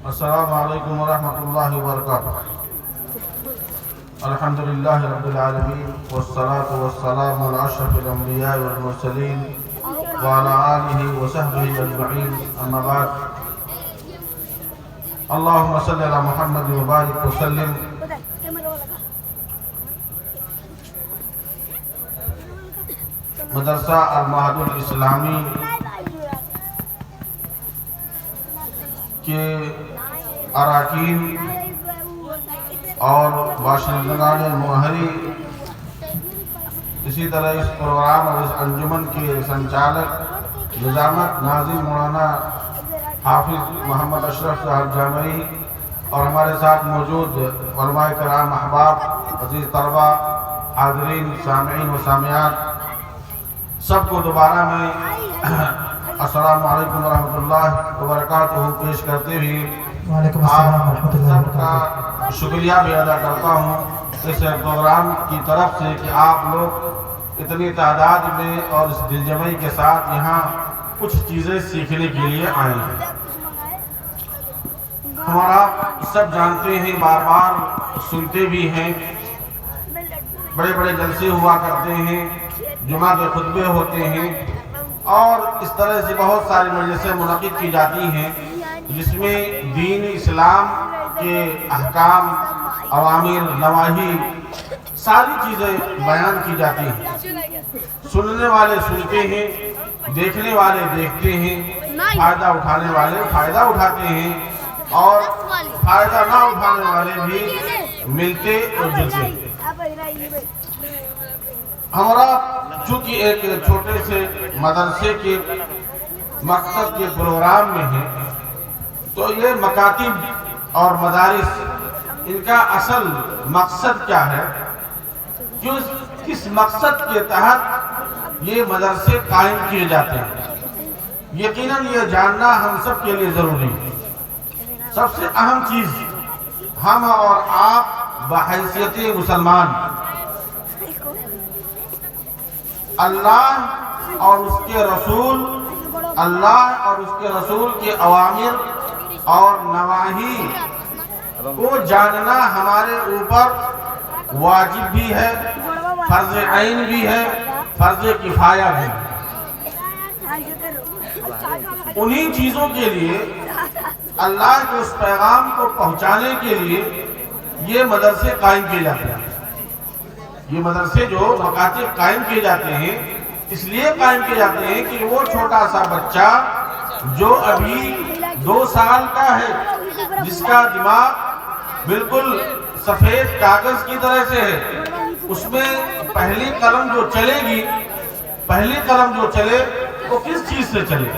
السلام علیکم ورحمۃ اللہ وبرکاتہ۔ الحمدللہ رب العالمین والصلاة والسلام علی اشرف الانبیاء والمرسلین وعلی آلہ وصحبہ اجمعین، اما بعد۔ اللہم صلی علی محمد وبارک وسلم۔ مدرسہ المعہد الاسلامی کے اراکین اور باشندگان موہری، اسی طرح اس پروگرام اور اس انجمن کے سنچالک نظامت ناظم مولانا حافظ محمد اشرف صاحب جامعی، اور ہمارے ساتھ موجود علماء کرام، احباب، عزیز طلبہ، حاضرین، سامعین و سامعات، سب کو دوبارہ میں السلام علیکم ورحمۃ اللہ وبرکاتہ پیش کرتے ہوئے وعلیکم السلام ورحمۃ اللہ سب کا شکریہ بھی ادا کرتا ہوں اس پروگرام کی طرف سے کہ آپ لوگ اتنی تعداد میں اور اس دلجمعی کے ساتھ یہاں کچھ چیزیں سیکھنے کے لیے آئے ہیں۔ ہمارا سب جانتے ہیں، بار بار سنتے بھی ہیں، بڑے بڑے جلسے ہوا کرتے ہیں، جمعہ کے خطبے ہوتے ہیں، اور اس طرح سے بہت ساری مجلسیں منعقد کی جاتی ہیں جس میں دین اسلام کے احکام، اوامر، نواہی، ساری چیزیں بیان کی جاتی ہیں۔ سننے والے سنتے ہیں، دیکھنے والے دیکھتے ہیں، فائدہ اٹھانے والے فائدہ اٹھاتے ہیں، اور فائدہ نہ اٹھانے والے بھی ملتے اور جلتے ہیں۔ ہمارا چونکہ ایک چھوٹے سے مدرسے کے مقصد کے پروگرام میں ہے، تو یہ مکاتب اور مدارس، ان کا اصل مقصد کیا ہے، کس مقصد کے تحت یہ مدرسے قائم کیے جاتے ہیں، یقیناً یہ جاننا ہم سب کے لیے ضروری ہے۔ سب سے اہم چیز، ہم اور آپ بحیثیت مسلمان اللہ اور اس کے رسول، اللہ اور اس کے رسول کے اوامر اور نواہی کو جاننا ہمارے اوپر واجب بھی ہے، فرض عین بھی ہے، فرض کفایہ بھی ہے۔ انہی چیزوں کے لیے، اللہ کے اس پیغام کو پہنچانے کے لیے یہ مدرسے قائم کیے جاتے ہیں۔ یہ مدرسے جو مکاتب قائم کیے جاتے ہیں، اس لیے قائم کیے جاتے ہیں کہ وہ چھوٹا سا بچہ جو ابھی 2 سال کا ہے، جس کا دماغ بالکل سفید کاغذ کی طرح سے ہے، اس میں پہلی قلم جو چلے گی، پہلی قلم جو چلے وہ کس چیز سے چلے؟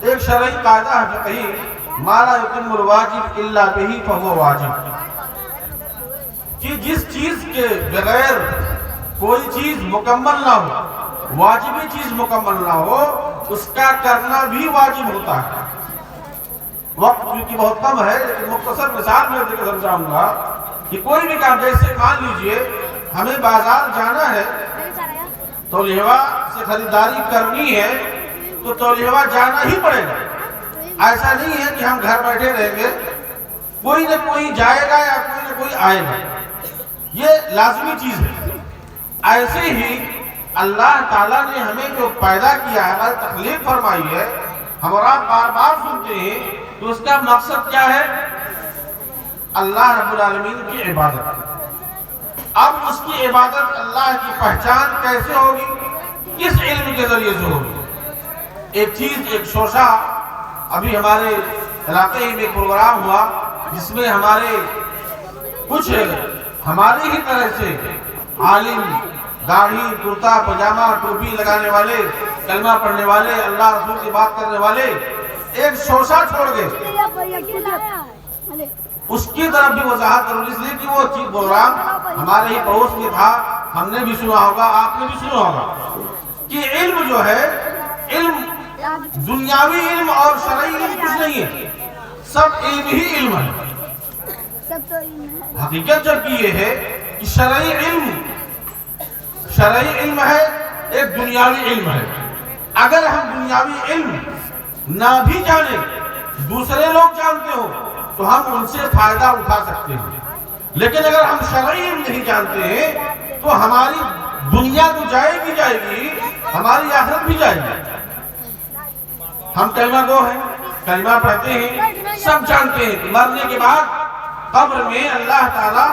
ایک شرعی قاعدہ ہے فقہی، ما لا یتم الواجب الا بہ فہو واجب، کہ جس چیز کے بغیر کوئی چیز مکمل نہ ہو، واجبی چیز مکمل نہ ہو، اس کا کرنا بھی واجب ہوتا ہے۔ وقت کیونکہ بہت کم ہے، لیکن مختصر مثال میں دے کر سمجھاؤں گا کہ کوئی بھی کام، جیسے مان لیجئے ہمیں بازار جانا ہے، تولیہ سے خریداری کرنی ہے، تو تولیہ جانا ہی پڑے گا۔ ایسا نہیں ہے کہ ہم گھر بیٹھے رہیں گے، کوئی نہ کوئی جائے گا یا کوئی نہ کوئی آئے گا، یہ لازمی چیز ہے۔ ایسے ہی اللہ تعالیٰ نے ہمیں جو پیدا کیا ہے، ہماری تخلیق فرمائی ہے، ہم اور آپ بار بار سنتے ہیں، تو اس کا مقصد کیا ہے؟ اللہ رب العالمین کی عبادت۔ اب اس کی عبادت، اللہ کی پہچان کیسے ہوگی؟ کس علم کے ذریعے سے ہوگی؟ ایک چیز، ایک شوشہ، ابھی ہمارے علاقے میں پروگرام ہوا جس میں ہمارے کچھ ہماری ہی طرح سے عالم، داڑھی، کرتا پجامہ، ٹوپی لگانے والے، کلمہ پڑھنے والے، اللہ رسول کی بات کرنے والے ایک شوشہ چھوڑ گئے، اس کی طرف بھی وضاحت کروں، اس لیے کہ وہ چیز پروگرام ہمارے ہی پڑوس میں تھا، ہم نے بھی سنا ہوگا، آپ نے بھی سنا ہوگا کہ علم جو ہے، علم دنیاوی علم اور شرعی علم کچھ نہیں ہے، سب علم ہی علم ہے۔ حقیقت جب یہ ہے کہ شرعی علم ہے، ایک دنیاوی علم ہے۔ اگر ہم دنیاوی علم نہ بھی جانیں دوسرے لوگ جانتے ہو تو ہم ان سے فائدہ اٹھا سکتے ہیں، لیکن اگر ہم شرعی علم نہیں جانتے ہیں تو ہماری دنیا تو جائے گی، ہماری آخرت بھی جائے گی۔ ہم کلمہ گو ہیں، کلمہ پڑھتے ہیں، سب جانتے ہیں کہ مرنے کے بعد قبر میں اللہ تعالیٰ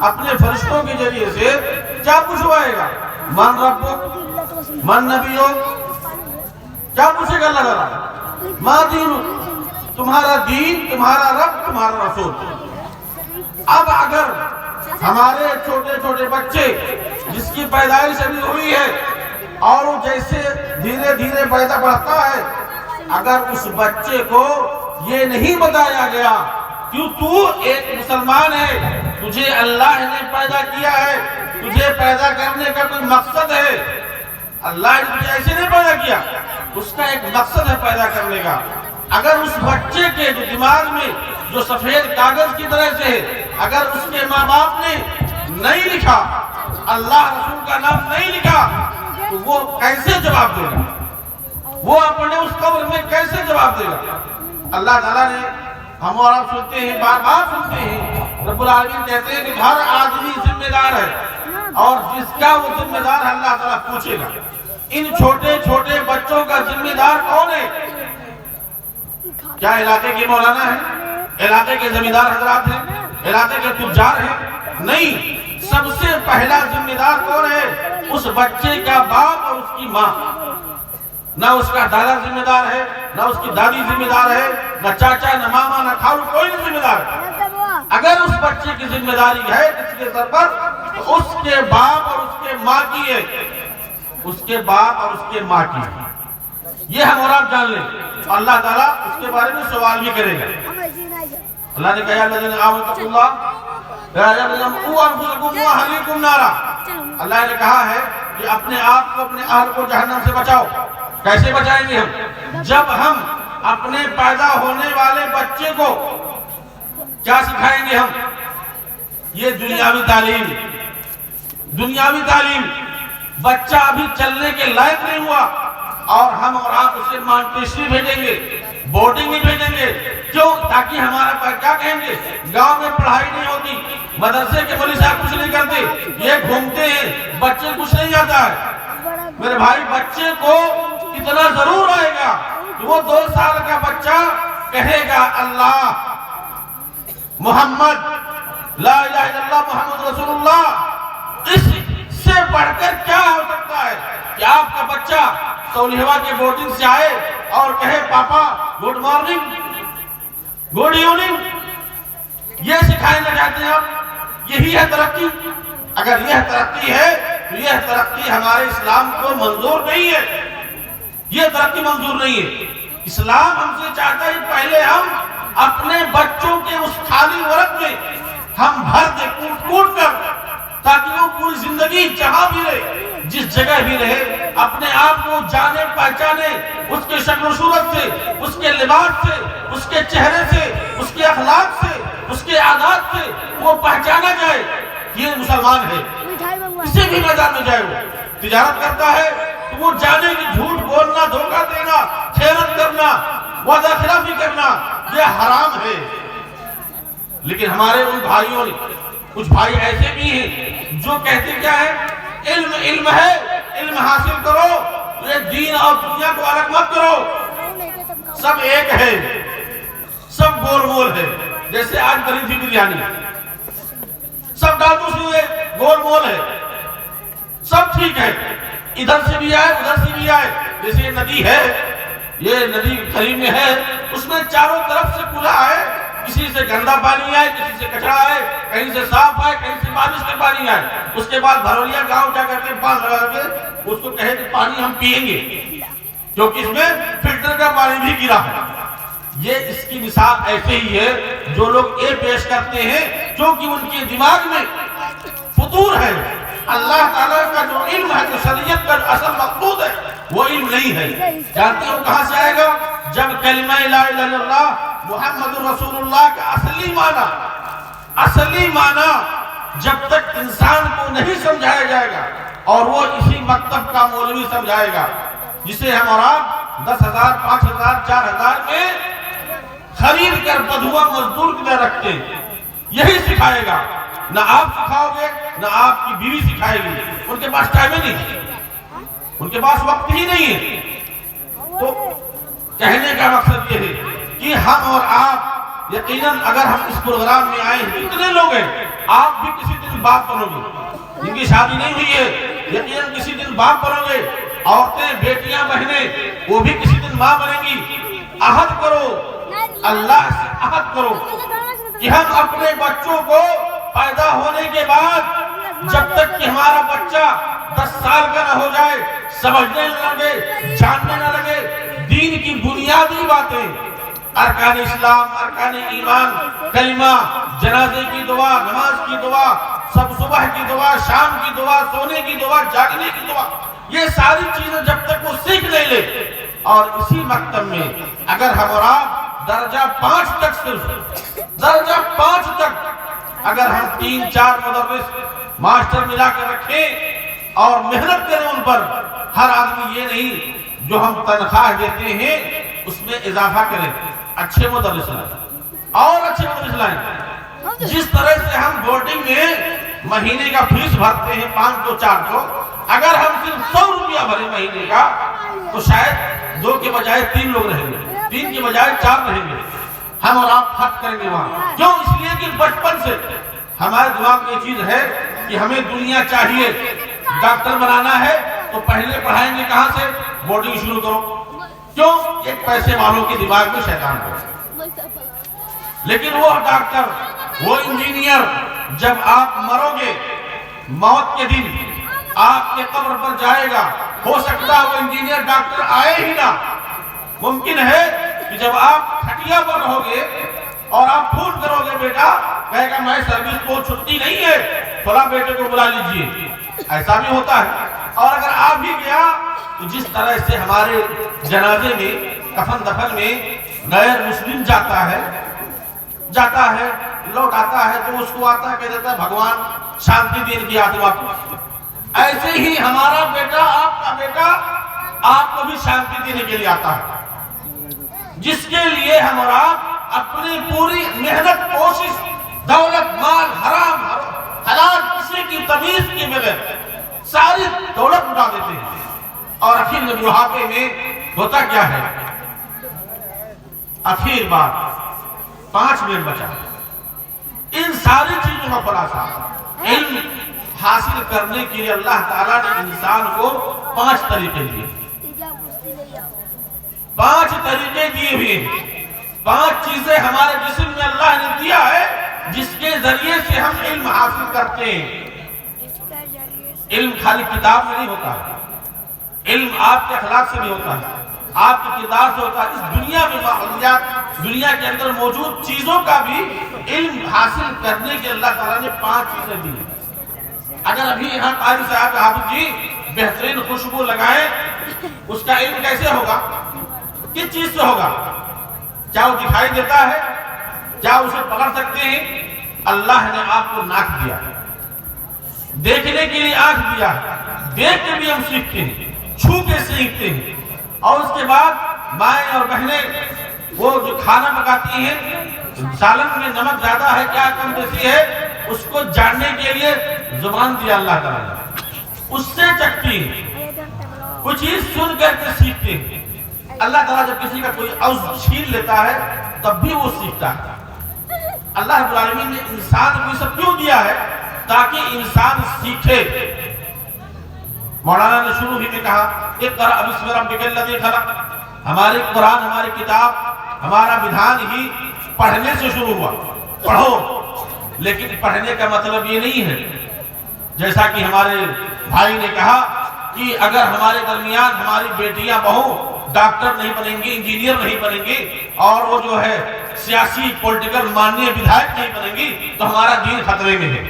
اپنے فرشتوں کے ذریعے سے کیا پوچھوائے گا؟ من ربک، من نبیک، کیا پوچھے گا اللہ تعالیٰ؟ ما دینک، تمہارا دین، تمہارا رب، تمہارا رسول۔ اب اگر ہمارے چھوٹے چھوٹے بچے جس کی پیدائش ابھی ہوئی ہے اور وہ جیسے دھیرے دھیرے پیدا بڑھتا ہے، اگر اس بچے کو یہ نہیں بتایا گیا کہ تو ایک مسلمان ہے، تجھے اللہ نے پیدا کیا ہے، تجھے پیدا کرنے کا کوئی مقصد ہے، اللہ نے تجھے ایسے نہیں پیدا کیا، اس کا ایک مقصد ہے پیدا کرنے کا۔ اگر اس بچے کے جو دماغ میں جو سفید کاغذ کی طرح سے ہے، اگر اس کے ماں باپ نے نہیں لکھا، اللہ رسول کا نام نہیں لکھا، تو وہ کیسے جواب دے گا؟ وہ اپنے اس قبر میں کیسے جواب دے گا؟ اللہ تعالیٰ نے، ہم اور آپ سنتے ہیں، بار بار سنتے ہیں، رب العالمین کہتے ہیں کہ ہر آدمی ذمہ دار ہے اور جس کا وہ ذمہ دار ہے اللہ تعالیٰ پوچھے گا۔ ان چھوٹے چھوٹے بچوں کا ذمہ دار کون ہے؟ کیا علاقے کے مولانا ہیں؟ علاقے کے زمیندار حضرات ہیں؟ علاقے کے تجار ہیں؟ نہیں، سب سے پہلا ذمہ دار کون ہے؟ اس بچے کا باپ اور اس کی ماں۔ نہ اس کا دادا ذمہ دار ہے، نہ اس کی دادی ذمہ دار ہے، نہ چاچا، نہ ماما، نہ کھاؤ، کوئی نہیں ذمہ دار ہے۔ اگر اس بچے کی ذمہ داری ہے کسی کے سر پر تو اس کے باپ اور اس کے ماں کی ہے، اس کے باپ اور اس کے ماں کی ہے۔ یہ ہم اور آپ جان لیں، اللہ تعالیٰ اس کے بارے میں سوال بھی کرے گا۔ اللہ نے کہا الذین آمنوا اتقوا اللہ یا ایھا الذین آمنوا قوا انفسکم واہلیکم نارا۔ اللہ نے کہا ہے کہ اپنے آپ کو، اپنے اہل کو جہنم سے بچاؤ۔ کیسے بچائیں گے ہم؟ جب ہم اپنے پیدا ہونے والے بچے کو کیا سکھائیں گے؟ ہم یہ دنیاوی تعلیم، بچہ ابھی چلنے کے لائق نہیں ہوا اور ہم اور آپ اسے مانٹیسری بھیجیں گے، بورڈنگ میں بھیجیں گے، کیوں؟ تاکہ ہمارا کیا کہیں گے؟ گاؤں میں پڑھائی نہیں ہوتی، مدرسے کے مولوی صاحب کچھ نہیں کرتے، یہ گھومتے ہیں، بچے کچھ نہیں آتا ہے۔ میرے بھائی، بچے کو اتنا ضرور آئے گا کہ وہ 2 سال کا بچہ کہے گا اللہ محمد لا الہ الا اللہ محمد رسول اللہ۔ اس سے بڑھ کر کیا ہو سکتا ہے کہ آپ کا بچہ تولیہوا کے بورڈنگ سے آئے اور کہے پاپا گڈ مارننگ، گڈ ایوننگ؟ یہ سکھائنا چاہتے ہیں آپ؟ یہی ہے ترقی؟ اگر یہ ترقی ہے تو یہ ترقی ہمارے اسلام کو منظور نہیں ہے، یہ ترقی منظور نہیں ہے۔ اسلام ہم سے چاہتا ہے پہلے ہم اپنے بچوں کے اس خالی ورق میں ہم بھر دیں کوٹ کر، تاکہ وہ پوری زندگی جہاں بھی رہے، جس جگہ بھی رہے، اپنے آپ کو جانے پہچانے، اس کے شکل و صورت سے، اس کے لباس سے، اس کے چہرے سے، اس کے اخلاق سے، اس کے عادات سے وہ پہچانا جائے یہ مسلمان ہے۔ کسی بھی میدان میں جائے، وہ تجارت کرتا ہے تو وہ جانے کہ جھوٹ بولنا، دھوکہ دینا، خیانت کرنا، وعدہ خلافی کرنا یہ حرام ہے۔ لیکن ہمارے ان بھائیوں نے، کچھ بھائی ایسے بھی ہیں جو کہتے کیا ہے؟ علم ہے، علم حاصل کرو، یہ دین اور دنیا کو الگ مت کرو، سب ایک ہے، سب گول گول ہے۔ جیسے آج بنی تھی بریانی، سب ڈالٹو سے گول گول ہے، سب ٹھیک ہے، ادھر سے بھی آئے ادھر سے بھی آئے۔ جیسے یہ ندی ہے، یہ ندی قریب میں ہے، اس میں چاروں طرف سے کھلا ہے، کسی سے گندا پانی آئے، کسی سے کچرا آئے، کہیں سے صاف آئے، کہیں سے بارش کا پانی آئے۔ اس کے بعد بھرولیا گاؤں کیا کرتے ہیں؟ پان لگا کے اس کو کہے کہ پانی ہم پیئیں گے، کیونکہ اس میں فلٹر کا پانی بھی گرا ہے۔ یہ اس کی مثال ایسے ہی ہے، جو لوگ یہ پیش کرتے ہیں کیونکہ ان کے دماغ میں فطور ہے، اللہ تعالیٰ کا جو علم ہے، جو شریعت کا اصل مقصود ہے، وہ علم نہیں ہے۔ جانتے ہو کہاں سے آئے گا؟ جب کلمہ لا الہ الا اللہ محمد رسول اللہ کا اصلی معنی جب تک انسان کو نہیں سمجھایا جائے گا، اور وہ اسی مکتب کا مولوی سمجھائے گا، جسے ہم اور آپ 10,000 5,000 4,000 میں خرید کر بدھوا مزدور کی طرح رکھتے ہیں. یہی سکھائے گا. نہ آپ سکھاؤ گے نہ آپ کی بیوی سکھائے گی. ان کے پاس ٹائم ہی نہیں, ان کے پاس وقت ہی نہیں ہے. تو کہنے کا مقصد یہ ہے کہ ہم اور آپ یقیناً اگر ہم اس پروگرام میں آئے ہیں, کتنے لوگ ہیں, آپ بھی کسی دن باپ بنو گے. جن کی شادی نہیں ہوئی ہے یقیناً کسی دن باپ بنو گے. عورتیں, بیٹیاں, بہنیں وہ بھی کسی دن ماں بنیں گی. عہد کرو, اللہ سے عہد کرو کہ ہم اپنے بچوں کو پیدا ہونے کے بعد جب تک کہ ہمارا بچہ 10 سال کا نہ ہو جائے, سمجھنے نہ لگے, جاننے نہ لگے دین کی بنیادی باتیں, ارکان اسلام, ارکان ایمان, کلمہ, جنازے کی دعا, نماز کی دعا, سب صبح کی دعا, شام کی دعا, سونے کی دعا, جاگنے کی دعا, یہ ساری چیزیں جب تک وہ سیکھ نہیں لے. اور اسی مکتب میں اگر ہم اور آپ درجہ 5 تک, صرف درجہ 5 تک اگر ہم 3-4 مدرس ماسٹر ملا کر رکھیں اور محنت کریں ان پر, ہر آدمی یہ نہیں جو ہم تنخواہ دیتے ہیں اس میں اضافہ کریں, اچھے مدرس لائیں اور اچھے مدرس لائیں. جس طرح سے ہم بورڈنگ میں مہینے کا فیس بھرتے ہیں 500-400, اگر ہم صرف 100 روپیہ بھریں مہینے کا تو شاید 2 کے بجائے 3 لوگ رہیں گے, 3 کے بجائے 4 رہیں گے. ہم اور آپ خرچ کریں گے وہاں. کیوں؟ اس لیے کہ بچپن سے ہمارے دماغ میں یہ چیز ہے کہ ہمیں دنیا چاہیے, ڈاکٹر بنانا ہے تو پہلے پڑھائیں گے کہاں سے, بورڈنگ شروع کرو. کیوں؟ ایک پیسے والوں کے دماغ میں شیطان ہے. لیکن وہ ڈاکٹر, وہ انجینئر جب آپ مرو گے, موت کے دن آپ کے قبر پر جائے گا, ہو سکتا ہے وہ انجینئر ڈاکٹر آئے ہی نہ. ممکن ہے کہ جب آپ کھٹیا پر رہو گے اور آپ فون کرو گے, بیٹا کہے گا میں سروس کو چھٹی نہیں ہے, فلاں بیٹے کو بلا لیجئے. ایسا بھی ہوتا ہے. اور اگر آ بھی گیا تو جس طرح سے ہمارے جنازے میں, کفن دفن میں غیر مسلم جاتا ہے لوٹ آتا ہے تو اس کو آتا ہے کہہ دیتا ہے بھگوان شانتی دین کی آتے واپس. ایسے ہی ہمارا بیٹا, آپ کا بیٹا آپ کو بھی شانتی دینے کے لیے آتا ہے, جس کے لیے ہم اور آپ اپنی پوری محنت, کوشش, دولت, مال, حرام حلال کسی کی تمیز کے بغیر ساری دولت اٹھا دیتے ہیں. اور اخیر میں بڑھاپے میں ہوتا کیا ہے, اخیر بات 5 منٹ بچا. ان ساری چیزوں کا خلاصہ, علم حاصل کرنے کے لیے اللہ تعالیٰ نے انسان کو 5 طریقے دیے, 5 طریقے دیے ہوئے ہیں. 5 چیزیں ہمارے جسم میں اللہ نے دیا ہے جس کے ذریعے سے ہم علم حاصل کرتے ہیں. علم خالی کتاب میں نہیں ہوتا ہے, علم آپ کے اخلاق سے بھی ہوتا ہے, آپ کے کردار سے ہوتا ہے. اس دنیا میں ماحولیات, دنیا کے اندر موجود چیزوں کا بھی علم حاصل کرنے کے اللہ تعالیٰ نے 5 چیزیں دی. اگر ابھی یہاں قاری صاحب حافظ جی بہترین خوشبو لگائیں, اس کا علم کیسے ہوگا, کس چیز سے ہوگا؟ کیا وہ دکھائی دیتا ہے, کیا اسے پکڑ سکتے ہیں؟ اللہ نے آپ کو ناک دیا, دیکھنے کے لیے آنکھ دیا, دیکھ کے بھی ہم سیکھتے ہیں, چھو کے سیکھتے ہیں. اور اس کے بعد مائیں اور بہنیں وہ جو کھانا پکاتی ہیں, سالن میں نمک زیادہ ہے کیا کم بیسی ہے, اس کو جاننے کے لیے زبان دیا اللہ تعالیٰ نے, اس سے چکھتی ہیں, کچھ چیز سن کر کے سیکھتے ہیں. اللہ تعالیٰ جب کسی کا کوئی عضو چھین لیتا ہے تب بھی وہ سیکھتا ہے. اللہ رب العالمین نے انسان کو یہ سب کیوں دیا ہے؟ تاکہ انسان سیکھے. مولانا نے شروع ہی میں کہا اقرأ بسم ربک الذی خلق. ہماری قرآن, ہماری کتاب, ہمارا بدھان ہی پڑھنے سے شروع ہوا, پڑھو. لیکن پڑھنے کا مطلب یہ نہیں ہے جیسا کہ ہمارے بھائی نے کہا کہ اگر ہمارے درمیان ہماری بیٹیاں بہو ڈاکٹر نہیں بنیں گی, انجینئر نہیں بنیں گی, اور وہ جو ہے سیاسی پولیٹیکل ماننی ودھائک نہیں بنیں گی تو ہمارا دین خطرے میں ہے.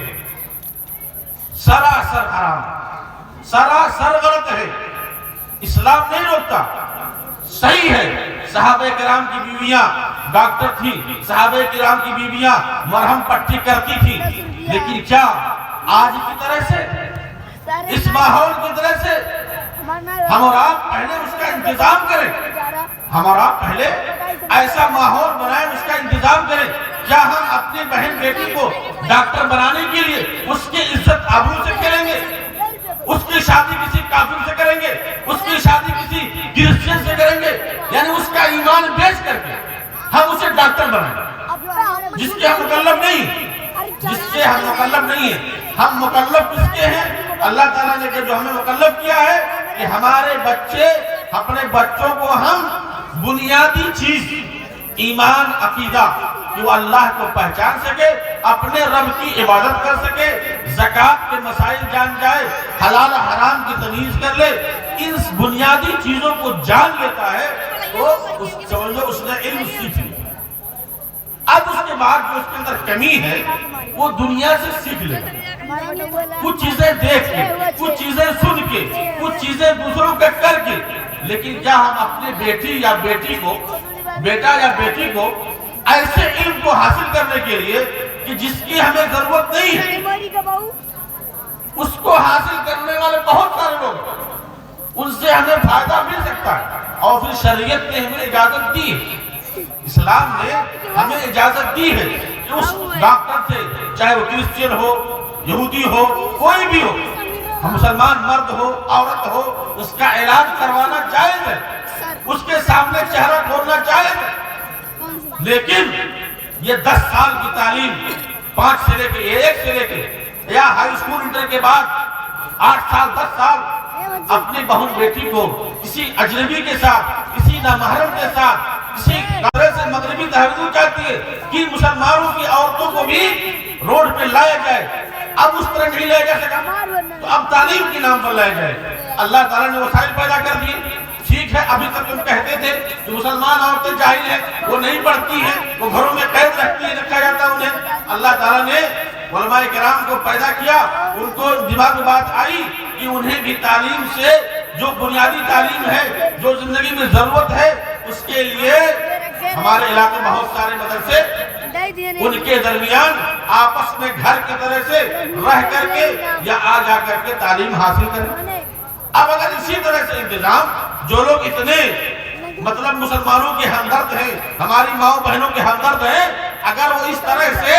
سراسر حرام, سراسر غلط ہے. اسلام نہیں روکتا, صحیح ہے. صحابہ کرام کی بیویاں ڈاکٹر تھی, صحابہ کرام کی بیویاں مرہم پٹی کرتی تھی, لیکن کیا آج کی طرح سے, اس ماحول کی طرح سے ہم اور آپ پہلے اس کا انتظام کریں, ہم اور آپ پہلے ایسا ماحول بنائیں، اس کا انتظام کریں. کیا ہم اپنی بہن بیٹی کو ڈاکٹر بنانے کے لیے اس کی عزت آبرو سے کریں گے؟ اس کی شادی کسی کافر سے کریں گے؟ اس کی شادی کسی کرسچن سے کریں گے؟ یعنی اس کا ایمان بیچ کر کے ہم اسے ڈاکٹر بنائیں جس کے ہم مکلف نہیں، جس کے ہم مکلف نہیں ہیں. ہم مکلف کس کے ہیں؟ اللہ تعالیٰ نے جو ہمیں مکلف کیا ہے کہ ہمارے بچے، اپنے بچوں کو ہم بنیادی چیز ایمان، عقیدہ، کہ وہ اللہ کو پہچان سکے، اپنے رب کی عبادت کر سکے، زکوٰۃ کے مسائل جان جائے، حلال حرام کی تمیز کر لے. ان بنیادی چیزوں کو جان لیتا ہے تو سمجھو اس نے علم سیکھ لیا. اب اس کے بعد جو اس کے اندر کمی ہے وہ دنیا سے سیکھ لے، کچھ چیزیں دیکھ کے، کچھ چیزیں سن کے، کچھ چیزیں دوسروں کے کر کے. لیکن کیا ہم اپنے بیٹی یا بیٹی کو، بیٹا یا بیٹی کو ایسے علم کو حاصل کرنے کے لیے کہ جس کی ہمیں ضرورت نہیں ہے، اس کو حاصل کرنے والے بہت سارے لوگ، ان سے ہمیں فائدہ مل سکتا ہے. اور پھر شریعت نے ہمیں اجازت دی ہے، اسلام نے ہمیں اجازت دی ہے کہ اس ڈاکٹر سے، چاہے وہ کرسچن ہو، یہودی ہو، کوئی بھی ہو، مسلمان مرد ہو، عورت ہو، اس کا علاج کروانا جائز ہے، اس کے سامنے چہرہ کھولنا جائز ہے. لیکن یہ 10 سال کی تعلیم، 5 سے لے کے 1 سے لے کے یا ہائی اسکول انٹر کے بعد 8 سال 10 سال اپنی بہن بیٹی کو کسی اجنبی کے ساتھ، کسی نامحرم کے ساتھ، کسی غیر سے مغربی تحریر چاہتی ہے کہ مسلمانوں کی عورتوں کو بھی روڈ پہ لایا جائے. اب اس طرح نہیں لایا جا سکا تو اب تعلیم کے نام پر لایا جائے. اللہ تعالیٰ نے وسائل پیدا کر دیے. ٹھیک ہے، ابھی تک تم کہتے تھے کہ مسلمان عورتیں جاہل ہیں، وہ نہیں پڑھتی ہیں، وہ گھروں میں قید رکھتی ہیں، رکھا جاتا ہے انہیں. اللہ تعالیٰ نے علماء کرام کو پیدا کیا، ان کو دماغ میں بات آئی کہ انہیں بھی تعلیم سے، جو بنیادی تعلیم ہے، جو زندگی میں ضرورت ہے، اس کے لیے ہمارے علاقے بہت سارے مدرسے، ان کے درمیان آپس میں گھر کی طرح سے رہ کر کے یا آ جا کر کے تعلیم حاصل کریں. اب اگر اسی طرح سے انتظام، جو لوگ اتنے مطلب مسلمانوں کے ہمدرد ہیں، ہماری ماؤں بہنوں کے ہمدرد ہیں، اگر وہ اس طرح سے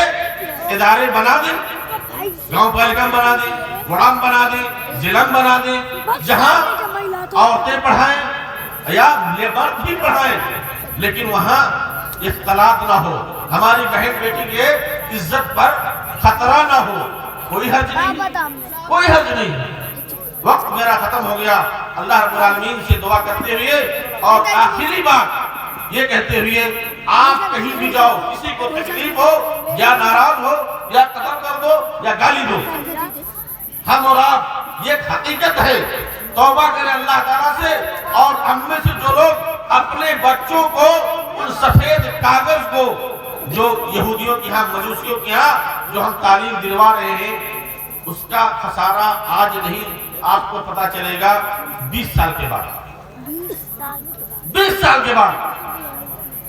ادارے بنا دیں، گاؤں پہلگام بنا دیں، گڑام بنا دیں، ضلع بنا دیں، جہاں عورتیں پڑھائیں یا لیبر بھی پڑھائیں، لیکن وہاں اختلاط نہ ہو، ہماری بہن بیٹی کے عزت پر خطرہ نہ ہو، کوئی حرج نہیں، کوئی حرج نہیں. وقت میرا ختم ہو گیا. اللہ رب العالمین سے دعا کرتے ہوئے اور آخری بات یہ کہتے ہوئے، آپ کہیں بھی جاؤ، کسی کو تکلیف ہو یا ناراض ہو یا قتل کر دو یا گالی دو، ہم اور آپ یہ حقیقت ہے. توبہ کریں اللہ تعالیٰ سے. اور ہم میں سے جو لوگ اپنے بچوں کو ان سفید کاغذ کو، جو یہودیوں کی ہاں، مجوسیوں کی ہاں جو ہم تعلیم دلوا رہے ہیں، اس کا خسارہ آج نہیں، آپ کو پتا چلے گا 20 سال کے بعد. 20 سال کے بعد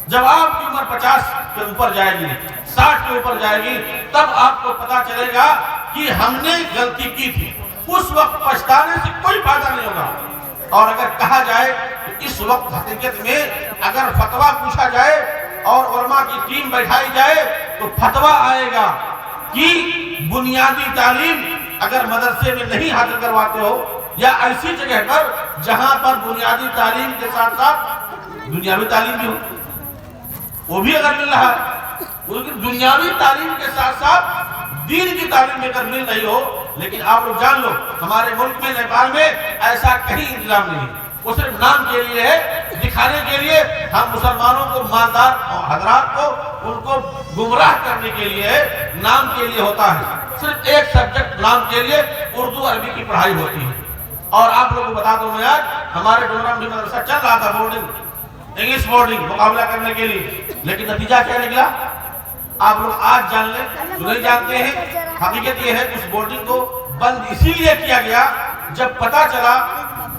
جب آپ کی عمر 50 کے اوپر جائے گی، 60 کے اوپر جائے گی، تب آپ کو پتا چلے گا کہ ہم نے غلطی کی تھی. اس وقت پچھتانے سے کوئی فائدہ نہیں ہوگا. اور اگر کہا جائے کہ اس وقت حقیقت میں اگر فتویٰ پوچھا جائے اور علماء کی ٹیم بیٹھائی جائے تو فتویٰ آئے گا کہ بنیادی تعلیم اگر مدرسے میں نہیں حاصل کرواتے ہو یا ایسی جگہ پر جہاں پر بنیادی تعلیم کے ساتھ ساتھ دنیاوی تعلیم بھی ہو، وہ بھی اگر مل رہا ہے، لیکن دنیاوی تعلیم کے ساتھ ساتھ دین کی تعلیم اگر مل رہی ہو. لیکن آپ لوگ جان لو، ہمارے ملک میں، نیپال میں ایسا کہیں انتظام نہیں. وہ صرف نام کے لیے ہے، دکھانے کے لیے. ہم مسلمانوں کو، مالدار حضرات کو، ان کو گمراہ کرنے کے لیے، نام کے لیے ہوتا ہے. صرف ایک سبجیکٹ نام کے لیے اردو عربی کی پڑھائی ہوتی ہے. اور آپ لوگوں کو بتا دوں میں، آج ہمارے ڈونگرام بھی مدرسہ چل رہا تھا بورڈنگ، انگلش بورڈنگ مقابلہ کرنے کے لیے، لیکن نتیجہ کیا نکلا آپ لوگ آج جان لیں، جو نہیں جانتے ہیں. حقیقت یہ ہے کہ اس بورڈنگ کو بند اسی لیے کیا گیا جب پتا چلا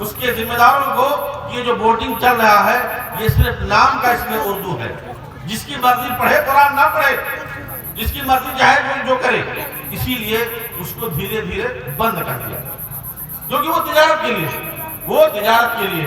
اس کے ذمہ داروں کو یہ جو بورڈنگ چل رہا ہے یہ صرف نام کا اس میں اردو ہے. جس کی مرضی پڑھے قرآن نہ پڑھے، جس کی مرضی چاہے جو کرے. اسی لیے اس کو دھیرے دھیرے بند کر دیا، کیونکہ وہ تجارت کے لیے، وہ تجارت کے لیے.